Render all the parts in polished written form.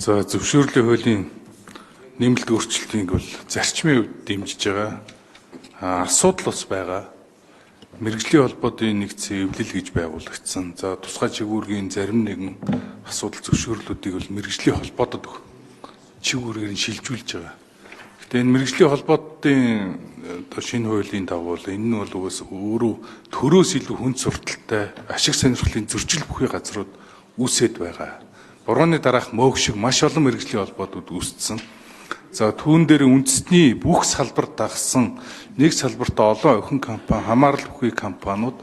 За зөвшөөрлийн хуулийн нэмэлт өөрчлөлтийг бол зарчмын хувьд дэмжиж байгаа. Асуудал бас байгаа. Мэргэжлийн холбоодын нэгдсэн эвлэл гэж байгуулагдсан. За тусгай чигүүргийн зарим нэгэн асуудал зөвшөөрлүүдийг бол мэргэжлийн холбоодод чигүүрээр нь шилжүүлж байгаа. Гэтэ энэ мэргэжлийн холбоодын шинэ хуулийн дагуу энэ нь бол угаас өөрөө төрөөс илүү хүн сурталтай ашиг сонирхлын зөрчил бүхий газрууд үүсэт байгаа. Борооны дараах мөөх шиг маш олон мэргэжлийн холбоодууд үүссэн. За түүн дээр үндэсний бүх салбарт дагсан нэг салбартаа олон охин компани, хамаарал бүхий компаниуд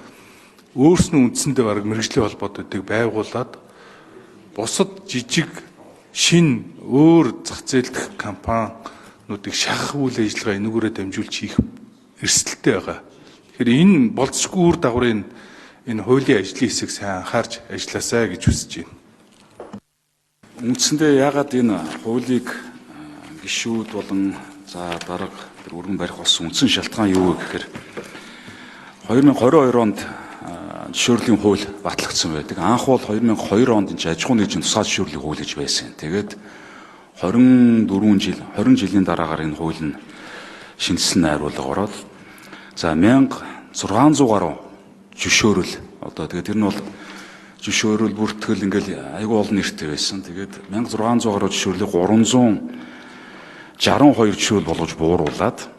өөрснөө үндсэндээ бараг мэргэжлийн холбоодуудыг байгуулад бусад жижиг шин өөр зах зээлдэх компаниудыг шахах үйл ажиллагаа энүүгээрээ дамжуулж хийх эрсдэлтэй байгаа. Тэгэхээр энэ болцсохгүй үр дагаврын энэ хуулийн ажлын хэсэг сайн анхаарч ажилласаа гэж хүсэж байна. Үндсэндээ яагаад энэ хуулийг гишүүд болон дарга өргөн барих болсон үндсэн шалтгаан юу вэ гэхээр 2022 онд зөвшөөрлийн хууль батлагдсан байдаг. Анх бол 2002 онд энэ аж ахуйн нэгжийн тусгай зөвшөөрлийн хууль гэж байсан. Тэгээд 20 жилийн дараагаар энэ хууль нь шинжилсэн найруулга ороод 1600 гаруй зөвшөөрөл тэгээд тэр нь бол зөвшөөрөл бүртгэл ингээл айгүй олон нэртэй байсан. Тэгээд 1600 гаруй зөвшөөрлийг 362 зөвшөөрөл болгож бууруулад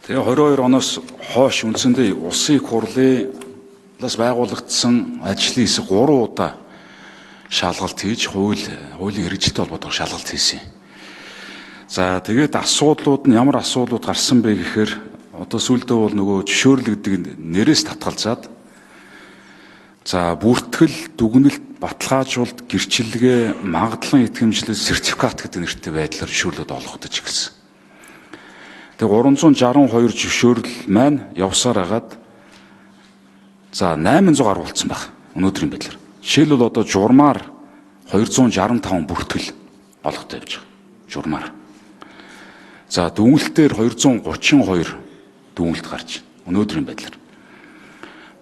тэгээ 22 оноос хойш үндсэндээ Улсын их хурлаас байгуулагдсан ажлын хэсэг 3 удаа шалгалт хийж хуулийн хэрэгжилтэй холбоотойгоор шалгалт хийсэн. За тэгээд асуудлууд нь ямар асуудлууд гарсан бэ гэхээр сүүлдээ бол нөгөө зөвшөөрөл гэдэг нэрээс татгалзаад бүртгэл, дүгнэлт, баталгаажуулалт, гэрчилгээ, магадлан итгэмжлэл, сертификат гэдэг нэртэй байдлаар зөвшөөрлөд олгогдож ирсэн. Тэгээ 362 зөвшөөрөл маань явсаар агаад 800 гаруй болсон баг өнөөдрийн байдлаар. Жишээлбэл журмаар 265 бүртгэл олгогдож явж байгаа. Журмаар. Дүгнэлтээр 232 дүгнэлт гарч өнөөдрийн байдлаар.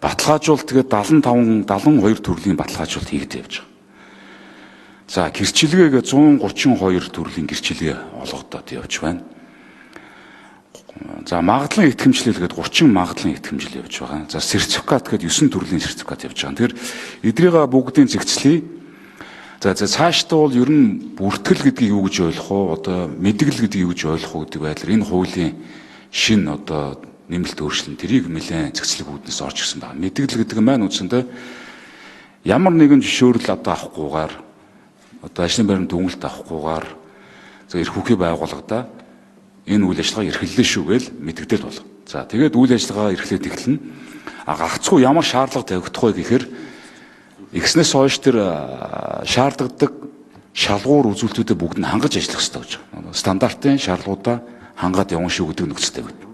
Баталгаажуулалт тэгээд 72 төрлийн баталгаажуулалт хийгдэж явж байгаа. Гэрчилгээгээ 132 төрлийн гэрчилгээ олгогдоод явж байна. Магадлан итгэмжлэл гээд 30 магадлан итгэмжлэл явж байгаа. Сертификат гээд 9 төрлийн сертификат явж байгаа. Тэгэхээр эдрийг бүгдийн зэгцлэе. Цаашдаа бол ер нь бүртгэл гэдгийг юу гэж ойлгох вэ? Мэдгэл гэдгийг юу гэж ойлгох вэ гэдэг байдлаар энэ хуулийн шин нэмэлт өөрчлөлт тэрийг нэлээд зэгцлэг үүднээс орж ирсэн байна. Мэдгэл гэдэг нь маань үндсэндээ ямар нэгэн зөвшөөрөл авахгүйгээр ажлын байрны дүгнэлт авахгүйгээр эрх хүүхий байгууллагада энэ үйл ажиллагаа эрхэллээ шүү гэж мэдгдэл бол. Тэгээд үйл ажиллагаа эрхлээд эхэлнэ. Гагцхүү ямар шаардлага тавигдах вэ гэхээр ихснээс хойш тэр шаардлагадаг шалгуур үзүүлэлтүүдэд бүгд нь хангаж ажиллах хэрэгтэй гэж байна. Стандартын шаардлагуудаа хангаад явна шүү гэдэг нөхцөл тавигдана.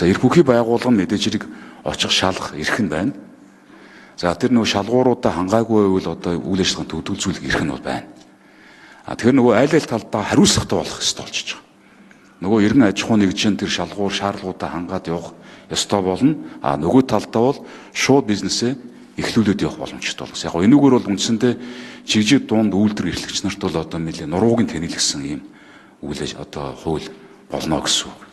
Эрх бүхий байгууллага нь мэдээж хэрэг очих шалгах эрх нь байна. Тэр нөгөө шалгууруудаа хангаагүй байвал үйл ажиллагаанд төдөлзүүлэх эрх нь бол байна. Тэгэхээр нөгөө аль талдаа хариуцлагатай болох ёстой болчихж байгаа. Нөгөө эргэн аж ахуйн нэгжийн тэр шалгуур шаардлагуудаа хангаад явах ёстой болно. Нөгөө талдаа бол шууд бизнесээ эхлүүлээд явах боломжтой болсон. Энэгээр бол үндсэндээ чигжид дунд үйлдвэр эрхлэгч нарт бол нэлээд нуруугийн тэнэлгсэн ийм хууль болно гэсэн үг.